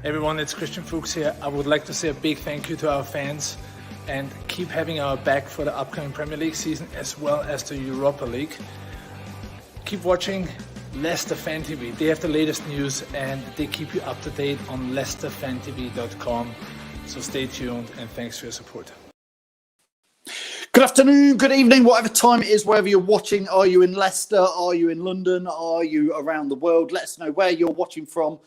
Everyone, it's Christian Fuchs here. I would like to say a big thank you to our fans and keep having our back for the upcoming Premier League season as well as the Europa League. Keep watching Leicester Fan TV. They have the latest news and they keep you up to date on leicesterfantv.com. So stay tuned and thanks for your support. Good afternoon, good evening, whatever time it is, wherever you're watching. Are you in Leicester? Are you in London? Are you around the world? Let us know where you're watching from.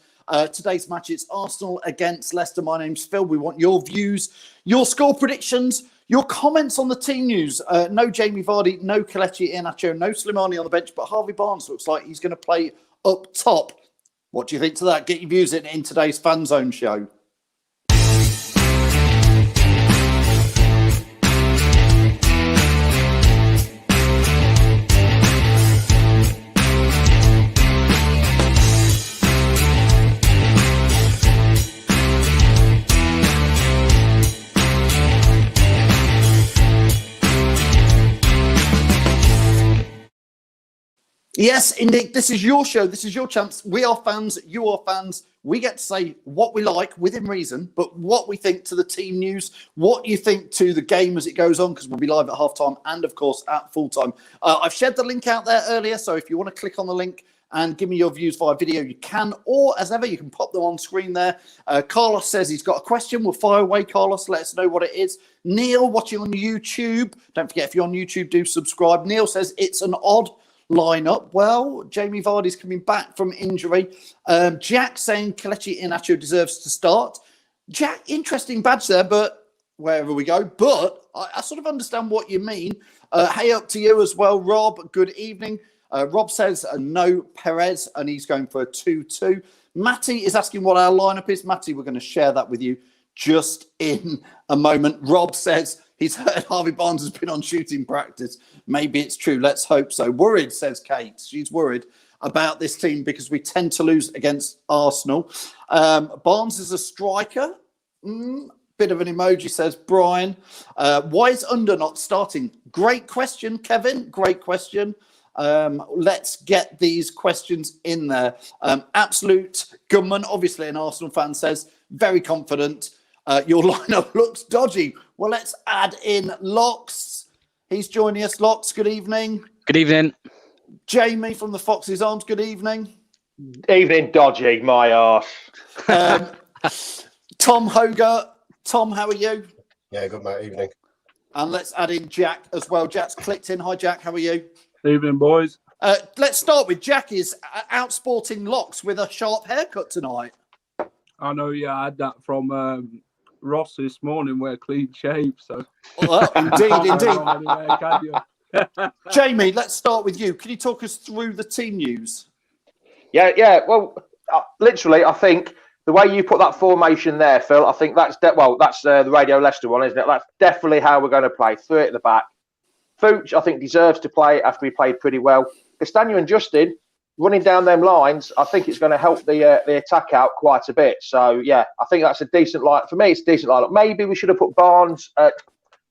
Today's match, it's Arsenal against Leicester. My name's Phil. We want your views, your score predictions, your comments on the team news. No Jamie Vardy, no Kelechi Iheanacho, no Slimani on the bench, but Harvey Barnes looks like he's going to play up top. What do you think to that? Get your views in today's Fan Zone show. Yes, indeed. This is your show. This is your chance. We are fans. You are fans. We get to say what we like within reason, but what we think to the team news, what you think to the game as it goes on, because we'll be live at halftime and, of course, at full time. I've shared the link out there earlier, so if you want to click on the link and give me your views via video, you can, or as ever, you can pop them on screen there. Carlos says he's got a question. We'll fire away, Carlos. Let us know what it is. Neil, watching on YouTube. Don't forget, if you're on YouTube, do subscribe. Neil says it's an odd lineup. Well, Jamie Vardy's coming back from injury. Jack saying Kelechi Iheanacho deserves to start. Jack, interesting badge there, but wherever we go. But I sort of understand what you mean. Hey up to you as well, Rob. Good evening. Rob says no Perez, and he's going for a 2-2. Matty is asking what our lineup is. Matty, we're going to share that with you just in a moment. Rob says he's heard Harvey Barnes has been on shooting practice. Maybe it's true. Let's hope so. Worried, says Kate. She's worried about this team because we tend to lose against Arsenal. Barnes is a striker. Bit of an emoji, says Brian. Why is Under not starting? Great question, Kevin. Great question. Let's get these questions in there. Absolute Gunman, obviously an Arsenal fan, says very confident. Your lineup looks dodgy. Well, let's add in Locks. He's joining us. Locks, good evening. Good evening. Jamie from the Fox's Arms, good evening. Evening, dodgy, my arse. Tom Hoger. Tom, how are you? Yeah, good, mate. Evening. And let's add in Jack as well. Jack's clicked in. Hi, Jack. How are you? Evening, boys. Let's start with Jack is outsporting Locks with a sharp haircut tonight. I know, yeah, I had that from Ross this morning, wear clean shave. So, well, indeed. Anyway, can you? Jamie, let's start with you. Can you talk us through the team news? Yeah. Well, literally, I think the way you put that formation there, Phil, I think that's that's the Radio Leicester one, isn't it? That's definitely how we're going to play. Three at the back. Fuchs, I think, deserves to play after he played pretty well. Castagna and Justin running down them lines, I think it's going to help the attack out quite a bit. So, yeah, I think that's a decent line. For me, it's a decent lineup. Maybe we should have put Barnes,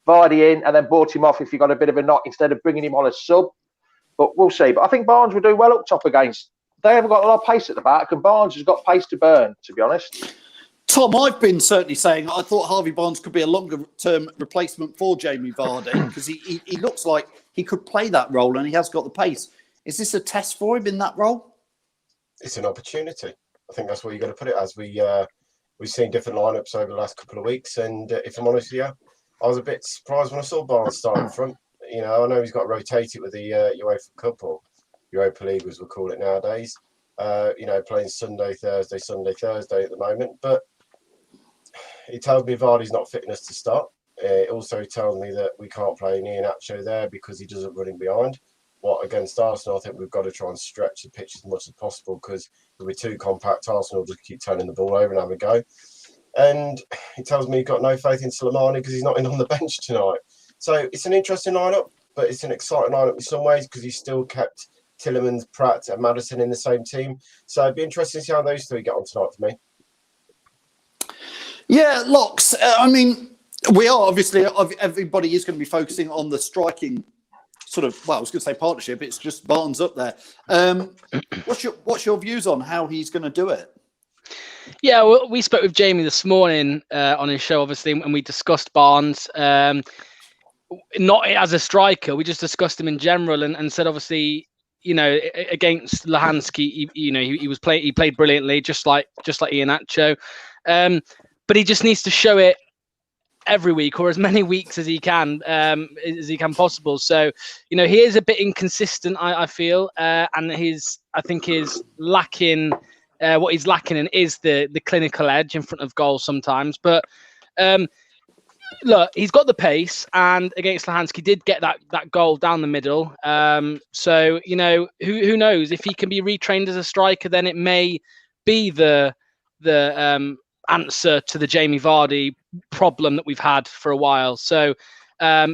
Vardy in and then brought him off if you got a bit of a knock instead of bringing him on as sub. But we'll see. But I think Barnes will do well up top against. They haven't got a lot of pace at the back, and Barnes has got pace to burn, to be honest. Tom, I've been certainly saying I thought Harvey Barnes could be a longer-term replacement for Jamie Vardy because he looks like he could play that role and he has got the pace. Is this a test for him in that role? It's an opportunity. I think that's where you've got to put it. As we've seen different lineups over the last couple of weeks, and if I'm honest with you, I was a bit surprised when I saw Barnes starting front. You know, I know he's got rotated with the UEFA Cup or Europa League, as we call it nowadays. Playing Sunday, Thursday at the moment. But it tells me Vardy's not fitting us to start. It also tells me that we can't play Iheanacho there because he doesn't run in behind. Against Arsenal, I think we've got to try and stretch the pitch as much as possible because if we're too compact, Arsenal just keep turning the ball over and have a go. And it tells me he's got no faith in Slimani because he's not in on the bench tonight. So it's an interesting lineup, but it's an exciting lineup in some ways because he's still kept Tielemans, Pratt and Maddison in the same team. So it'd be interesting to see how those three get on tonight for me. Yeah, Locks. We are obviously, everybody is going to be focusing on the striking sort of, I was going to say partnership. It's just Barnes up there. What's your views on how he's going to do it? Yeah, well, we spoke with Jamie this morning on his show, obviously, and we discussed Barnes. Not as a striker, we just discussed him in general, and said obviously, against Lahansky, he played brilliantly, just like Iheanacho, but he just needs to show it every week or as many weeks as he can possible. So, he is a bit inconsistent, I feel, and I think is lacking. What he's lacking in is the clinical edge in front of goal sometimes. But look, he's got the pace, and against Lahansky did get that goal down the middle. So who knows if he can be retrained as a striker, then it may be the answer to the Jamie Vardy problem that we've had for a while. So I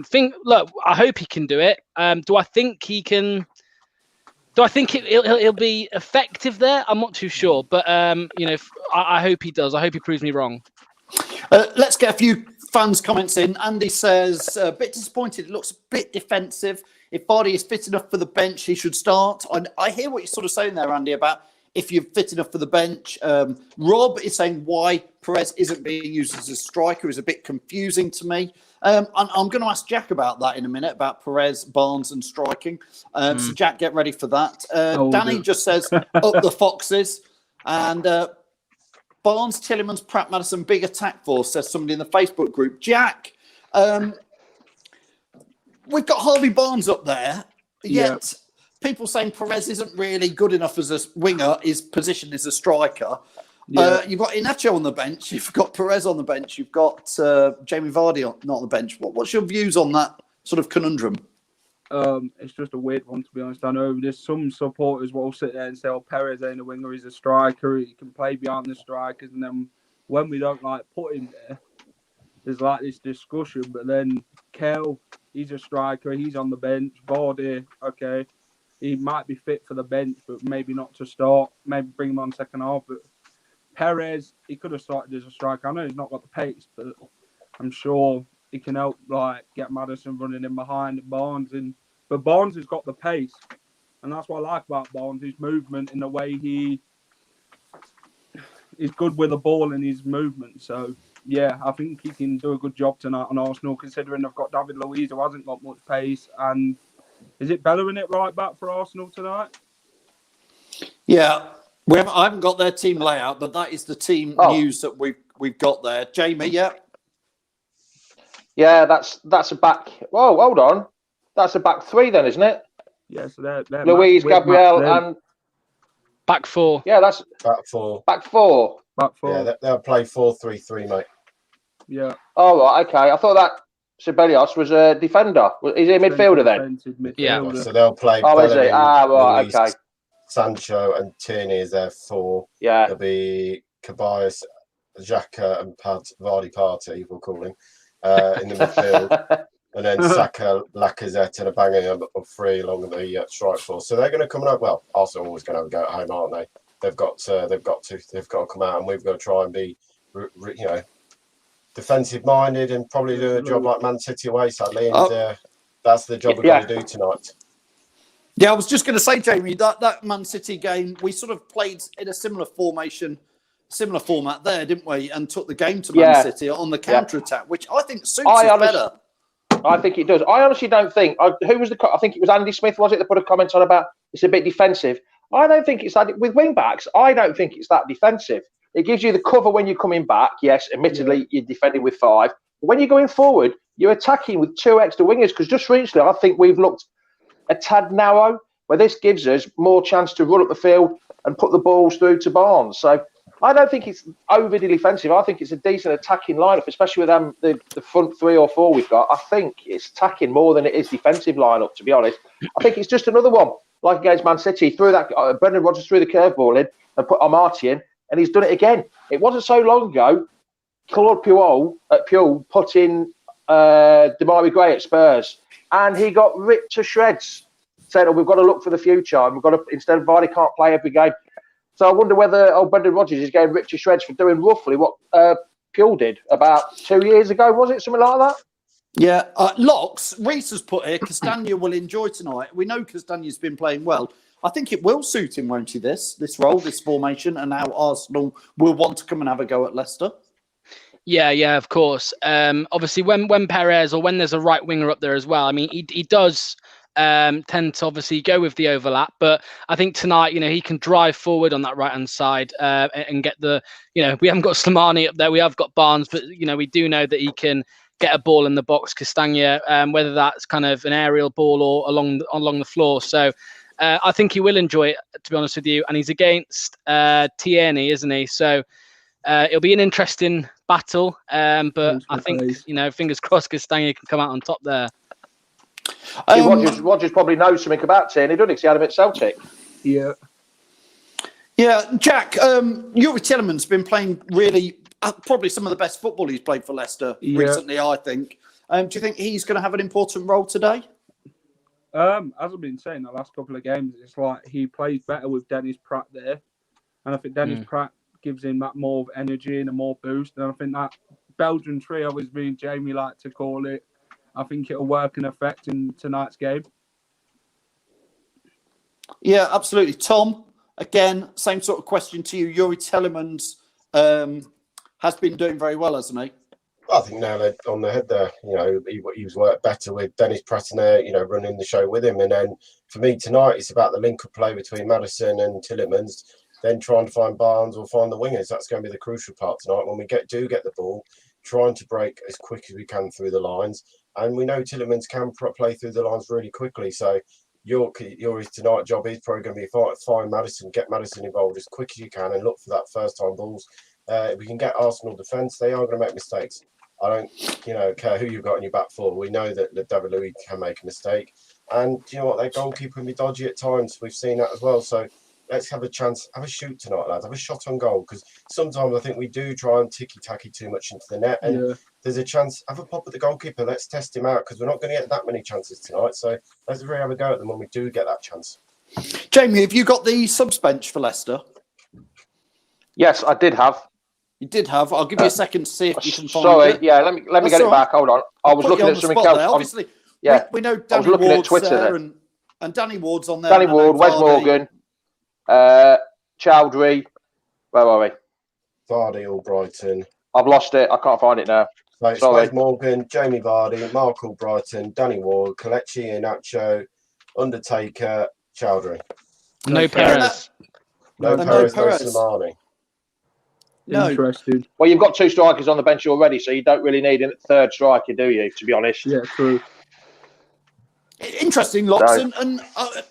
hope he can do it. Do I think he can? Do I think he'll be effective there? I'm not too sure, but I hope he does. I hope he proves me wrong. Let's get a few fans' comments in. Andy says, a bit disappointed. It looks a bit defensive. If Vardy is fit enough for the bench, he should start. I hear what you're sort of saying there, Andy, about if you're fit enough for the bench. Rob is saying why Perez isn't being used as a striker is a bit confusing to me. I'm going to ask Jack about that in a minute, about Perez, Barnes and striking. So Jack, get ready for that. Danny just says, up the Foxes. And Barnes, Tillemans, Pratt, Madison, big attack force, says somebody in the Facebook group. Jack, we've got Harvey Barnes up there, yet people saying Perez isn't really good enough as a winger. His position is a striker. You've got Iheanacho on the bench. You've got Perez on the bench. You've got Jamie Vardy not on the bench. What's your views on that sort of conundrum? It's just a weird one, to be honest. I know there's some supporters will sit there and say, "Oh, Perez ain't a winger; he's a striker. He can play behind the strikers." And then when we don't put him there, there's this discussion. But then Kel, he's a striker. He's on the bench. Vardy, okay, he might be fit for the bench, but maybe not to start. Maybe bring him on second half. But Perez, he could have started as a striker. I know he's not got the pace, but I'm sure he can help get Madison running in behind Barnes. But Barnes has got the pace. And that's what I like about Barnes, his movement in the way he's good with the ball and his movement. So, yeah, I think he can do a good job tonight on Arsenal, considering they've got David Luiz, who hasn't got much pace. And is it Bellerin at right back for Arsenal tonight? Yeah. I haven't got their team layout, but that is the team news that we've got there. Jamie, yeah? Yeah, that's a back. Whoa, hold on. That's a back three then, isn't it? Yeah, so they're Luiz, Gabriel, and back four. Yeah, that's back four. Back four. Yeah, they'll play 4-3-3, mate. Yeah. Oh, right, okay. I thought that Sibelius was a defender. Is he a midfielder then? Yeah. So they'll play. Oh, is he? Right, Luiz, okay. Sancho and Tierney is their four. Yeah. There'll be Caballas, Xhaka and Vardy Party, we'll call him, in the midfield. And then Saka, Lacazette and a banging of three along the strike force. So they're going to come up. Well, Arsenal are always going to have a go at home, aren't they? They've got to come out, and we've got to try and be, defensive minded and probably do a job like Man City away, sadly. And that's the job we've got to do tonight. Yeah, I was just going to say, Jamie, that Man City game, we sort of played in a similar format there, didn't we? And took the game to Man City on the counter-attack, which I think suits us better. I think it does. I honestly don't think. Who was I think it was Andy Smith, was it, that put a comment on about it's a bit defensive. I don't think it's that. With wing backs, I don't think it's that defensive. It gives you the cover when you're coming back. Yes, admittedly, you're defending with five. But when you're going forward, you're attacking with two extra wingers. Because just recently, I think we've looked a tad narrow, where this gives us more chance to run up the field and put the balls through to Barnes. So I don't think it's overly defensive. I think it's a decent attacking lineup, especially with the front three or four we've got. I think it's attacking more than it is defensive lineup, to be honest. I think it's just another one, like against Man City. Threw that Brendan Rodgers threw the curveball in and put Amartey in, and he's done it again. It wasn't so long ago, Claude Puel put in Demarai Gray at Spurs, and he got ripped to shreds. Said, we've got to look for the future, and we've got to, instead of Vardy can't play every game. So I wonder whether Brendan Rodgers is getting ripped to shreds for doing roughly what Puel did about 2 years ago, was it? Something like that? Yeah. Locks, Reese has put here, Castagna will enjoy tonight. We know Castagna's been playing well, I think it will suit him, won't he? This role, this formation, and how Arsenal will want to come and have a go at Leicester. Yeah, of course. Obviously, when Perez or when there's a right winger up there as well, I mean, he does tend to obviously go with the overlap. But I think tonight, he can drive forward on that right hand side and get the, we haven't got Slimani up there, we have got Barnes, but we do know that he can get a ball in the box, Castagna, whether that's kind of an aerial ball or along the floor. So I think he will enjoy it, to be honest with you. And he's against Tierney, isn't he? So it'll be an interesting battle, but I think fingers crossed Castagna can come out on top there. Rodgers probably knows something about Tierney, doesn't he? 'Cause he had him at Celtic. Yeah. Yeah, Jack, Yuri Tielemans has been playing really, probably some of the best football he's played for Leicester recently, I think. Do you think he's going to have an important role today? As I've been saying the last couple of games, it's like he plays better with Dennis Pratt there. And I think Dennis Pratt gives him that more of energy and a more boost. And I think that Belgian trio, as me and Jamie like to call it, I think it'll work in effect in tonight's game. Yeah, absolutely. Tom, again, same sort of question to you. Yuri Tielemans has been doing very well, hasn't he? I think nailed it on the head there. He was worked better with Dennis Pratt in there, running the show with him. And then for me tonight, it's about the link-up play between Maddison and Tielemans, then trying to find Barnes or find the wingers. That's going to be the crucial part tonight. When we do get the ball, trying to break as quick as we can through the lines. And we know Tielemans can play through the lines really quickly. So Yuri's tonight job is probably going to be find Maddison, get Maddison involved as quick as you can and look for that first-time balls. If we can get Arsenal defence, they are going to make mistakes. I don't, care who you've got in your back four. We know that David Luiz can make a mistake. And you know what? Their goalkeeper can be dodgy at times. We've seen that as well. So let's have a chance, have a shoot tonight, lads. Have a shot on goal. Because sometimes I think we do try and ticky-tacky too much into the net. And there's a chance, have a pop at the goalkeeper. Let's test him out because we're not going to get that many chances tonight. So let's really have a go at them when we do get that chance. Jamie, have you got the subs bench for Leicester? Yes, I did have. You did have. I'll give you a second to see if you can find it. Yeah, let me get it back. Hold on. I was looking at something else. Obviously, we know Danny Ward's there and Danny Ward's on there. Danny Ward, Wes Morgan, Chowdhury. Where are we? Vardy, Albrighton. I've lost it. I can't find it now. So it's Wes Morgan, Jamie Vardy, Mark Albrighton, Danny Ward, Kelechi Iheanacho, Undertaker, Chowdhury. No Perez. No Perez, no Slimani. No. Interesting. Well, you've got two strikers on the bench already, so you don't really need a third striker, do you, to be honest? Yeah, true. Interesting, Locks. And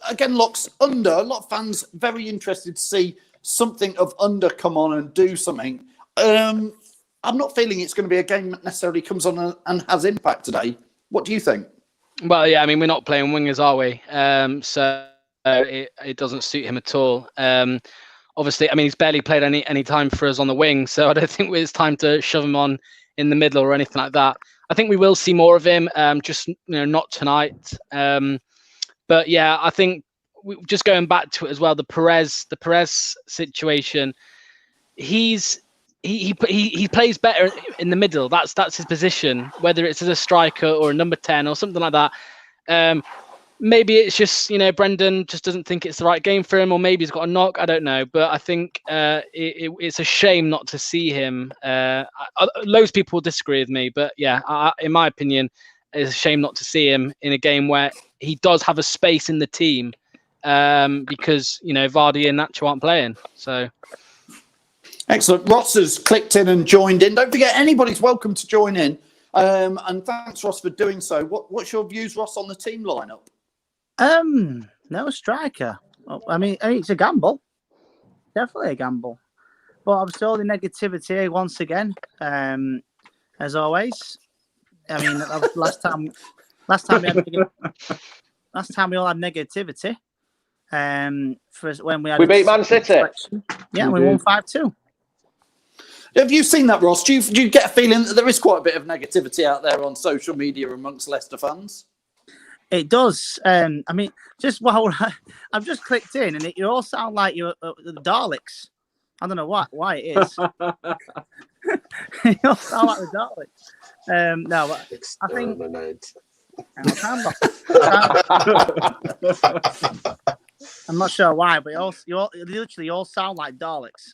again, Locks, Under, a lot of fans very interested to see something of Under come on and do something. I'm not feeling it's going to be a game that necessarily comes on and has impact today. What do you think? Well, yeah, I mean, we're not playing wingers, are we? So it doesn't suit him at all. Obviously, I mean, he's barely played any time for us on the wing, so I don't think it's time to shove him on in the middle or anything like that. I think we will see more of him, just not tonight. But yeah, I think just going back to it as well, the Perez situation. He plays better in the middle. That's his position, whether it's as a striker or a number 10 or something like that. Maybe it's just, Brendan just doesn't think it's the right game for him, or maybe he's got a knock. I don't know. But I think it's a shame not to see him. Loads of people will disagree with me, but yeah, in my opinion, it's a shame not to see him in a game where he does have a space in the team because, Vardy and Nacho aren't playing. So. Excellent. Ross has clicked in and joined in. Don't forget, anybody's welcome to join in. And thanks, Ross, for doing so. What's your views, Ross, on the team lineup? No striker. I mean, it's a gamble. Definitely a gamble. But obviously all the negativity once again, as always. I mean, last time we all had negativity. For when we beat Man City. Yeah, we won 5-2. Have you seen that, Ross? Do you get a feeling that there is quite a bit of negativity out there on social media amongst Leicester fans? It does. I mean, I've just clicked in, and you all sound like you're the Daleks. I don't know why it is. You all sound like the Daleks. No, I think. I'm not sure why, but you literally all sound like Daleks.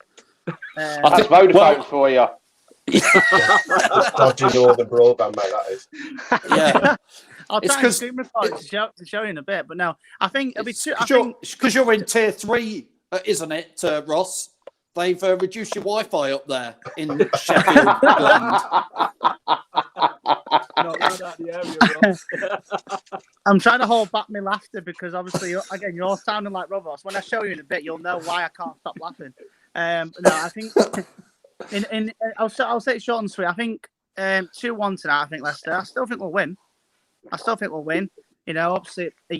That's Vodafone for you. Dodging all the broadband, mate. That is. Yeah. I'll try and screen record it to show you in a bit, but no, I think it'll be two. Because you're in tier 3, isn't it, Ross? They've reduced your Wi-Fi up there in Sheffield, England. I'm trying to hold back my laughter because obviously, again, you're all sounding like robots. When I show you in a bit, you'll know why I can't stop laughing. No, I think I'll say it short and sweet. I think 2-1 tonight. I think Leicester. I still think we'll win. You know, obviously a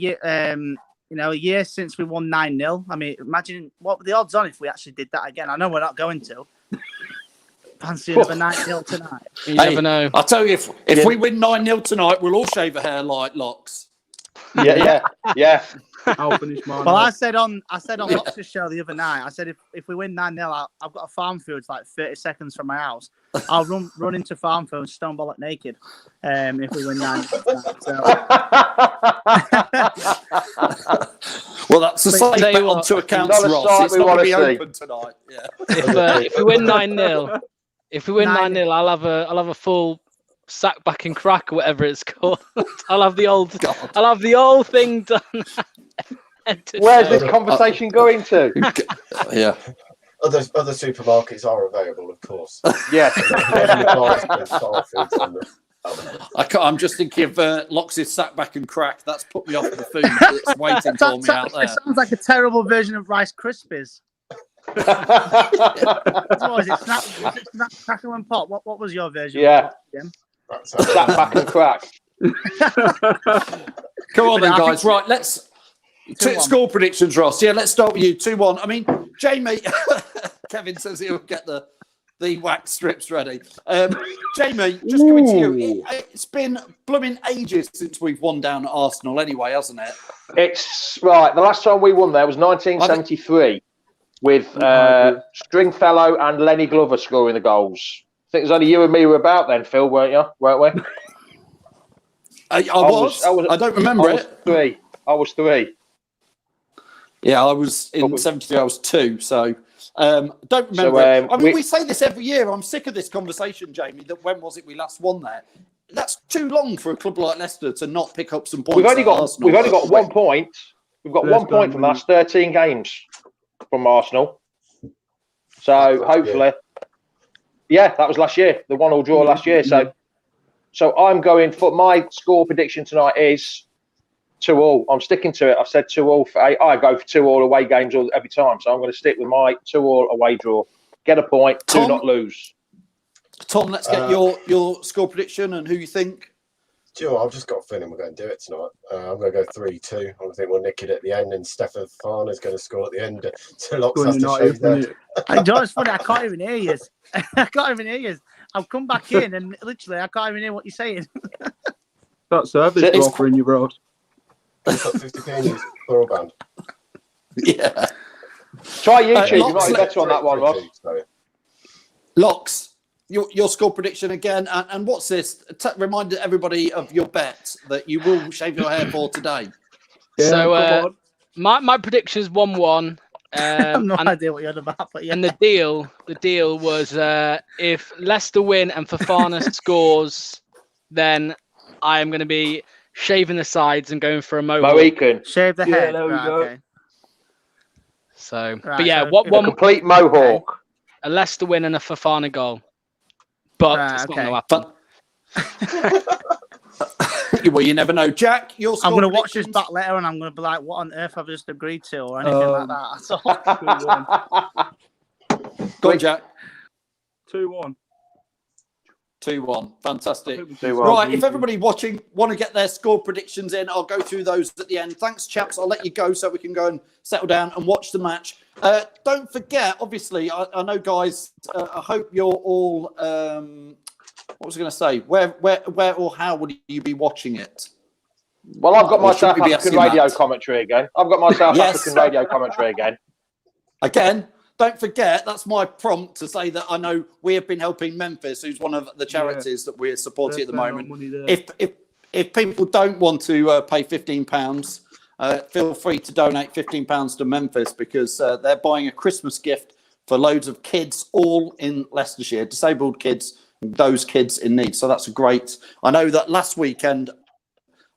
year since we won 9-0. I mean, imagine what were the odds on if we actually did that again. I know we're not going to. Fancy another 9-0 tonight. You never know. I'll tell you, if we win 9-0 tonight, we'll all shave a hair like Locks. Yeah. I'll finish mine. Well, I said on Lox's show the other night, I said if we win 9-0, I've got a farm field it's like 30 seconds from my house. I'll run into farm field and stone bollock naked if we win 9-0. So. Well, that's a safe bet on 2 accounts, Ross. It's not going to be open tonight. Yeah. If we win 9-0, I'll have a full sack back and crack or whatever it's called. I'll have the old thing done. Where's this conversation going to? Yeah. Other supermarkets are available, of course. Yes. I'm just thinking of Lox's sack back and crack. That's put me off the food that's waiting for me out there. It sounds like a terrible version of Rice Krispies. What was it? Snap, crackle and pop. What was your version? Yeah. Sack back and crack. Come on then, guys. Right, let's score predictions, Ross. Yeah, let's start with you. 2-1. I mean, Jamie, Kevin says he'll get the wax strips ready. Jamie, just coming to you. It's been blooming ages since we've won down at Arsenal anyway, hasn't it? It's right. The last time we won there was 1973 with Stringfellow and Lenny Glover scoring the goals. I think it was only you and me were about then, Phil, weren't we? I don't remember it. I was 3. Yeah, I was in 73. I was 2. So don't remember. So, we say this every year. I'm sick of this conversation, Jamie. That when was it we last won there? That's too long for a club like Leicester to not pick up some points. We've only got 1 point. We've got 1 point from the last 13 games from Arsenal. So hopefully, that was last year. The 1-1 draw last year. So I'm going for my score prediction tonight is 2-2. I'm sticking to it. I've said 2-2 for 8. I go for 2-2 away games every time. So I'm going to stick with my 2-2 away draw. Get a point. Tom, do not lose. Tom, let's get your score prediction and who you think. Do you know what? I've just got a feeling we're going to do it tonight. I'm going to go 3-2. I think we'll nick it at the end, and Stefan Fana's going to score at the end. So Locks has to shave that. It's funny. I can't even hear you. I've come back in, and literally, I can't even hear what you're saying. That service you're offering you, bro. I've got 50p broadband. Yeah. Try YouTube. You might be better on that one, Ross. Locks. Your score prediction again, and what's this? Remind everybody of your bet that you will shave your hair for today. Yeah, so my prediction is 1-1. I have no idea what you're about, but yeah. And the deal was if Leicester win and Fofana scores, then I am going to be shaving the sides and going for a Mohican. Shave the head. There we go. Okay. So, but yeah, one complete mohawk. A Leicester win and a Fofana goal. But it's not going to happen. Well, you never know. Jack, your score I'm going to watch this back later and I'm going to be like, what on earth have I just agreed to or anything like that. Go on, Jack. 2-1. 2-1. Fantastic. 2-1. Right, if everybody watching want to get their score predictions in, I'll go through those at the end. Thanks, chaps. I'll let you go so we can go and settle down and watch the match. Don't forget, obviously, I know, guys, I hope you're all... what was I going to say? Where or how would you be watching it? Well, I've got my South African radio commentary again. Again, don't forget, that's my prompt to say that I know we have been helping Memphis, who's one of the charities that we're supporting at the moment. If people don't want to pay £15 feel free to donate £15 to Memphis because they're buying a Christmas gift for loads of kids all in Leicestershire, disabled kids, those kids in need. So that's great. I know that last weekend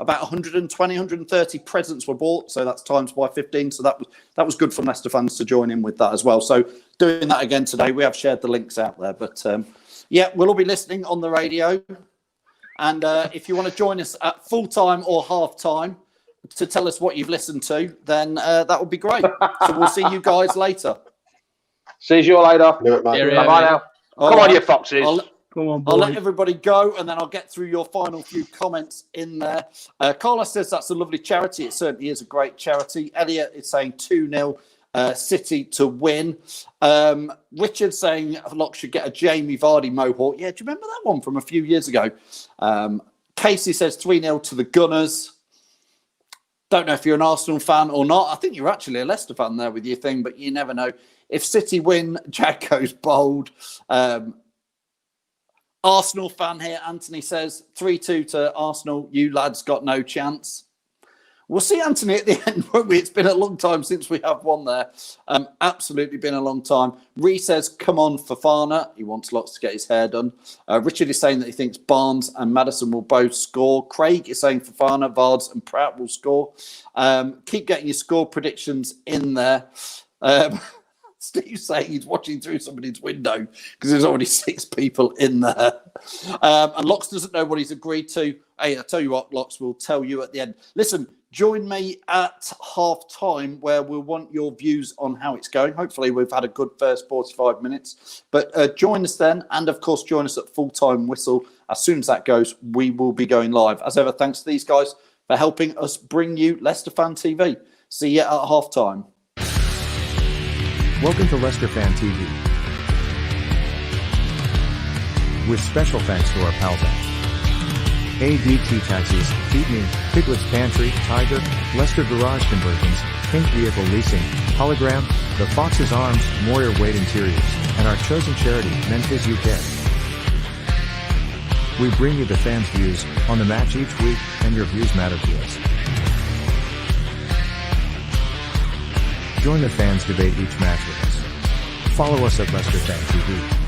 about 120, 130 presents were bought, so that's times by 15. So that was good for Leicester fans to join in with that as well. So doing that again today, we have shared the links out there. But yeah, we'll all be listening on the radio. And if you want to join us at full time or half time to tell us what you've listened to, then that would be great. So we'll see you guys later. See you later. Bye Bye now. Come on, you foxes. Come on, boy. I'll let everybody go, and then I'll get through your final few comments in there. Carla says that's a lovely charity. It certainly is a great charity. Elliot is saying 2-0 City to win. Richard saying Locke should get a Jamie Vardy mohawk. Yeah, do you remember that one from a few years ago? Casey says 3-0 to the Gunners. Don't know if you're an Arsenal fan or not. I think you're actually a Leicester fan there with your thing, but you never know. If City win, Jack goes bold. Arsenal fan here, Anthony says 3-2 to Arsenal. You lads got no chance. We'll see, Anthony, at the end, won't we? It's been a long time since we have won there. Absolutely been a long time. Ree says, come on, Fofana. He wants lots to get his hair done. Richard is saying that he thinks Barnes and Maddison will both score. Craig is saying Fofana, Vards and Pratt will score. Keep getting your score predictions in there. Steve's saying he's watching through somebody's window because there's already 6 people in there. And Lox doesn't know what he's agreed to. Hey, I tell you what, Lox will tell you at the end. Listen, join me at half time where we'll want your views on how it's going. Hopefully we've had a good first 45 minutes. But join us then. And, of course, join us at full-time whistle. As soon as that goes, we will be going live. As ever, thanks to these guys for helping us bring you Leicester Fan TV. See you at half time. Welcome to Leicester Fan TV. With special thanks to our pals at ADT Taxis, Feedme, Piglet's Pantry, Tiger, Leicester Garage Conversions, Pink Vehicle Leasing, Hologram, The Fox's Arms, Moyer Wade Interiors, and our chosen charity, Memphis UK. We bring you the fans' views on the match each week, and your views matter to us. Join the fans debate each match with us. Follow us at Leicester Fan TV.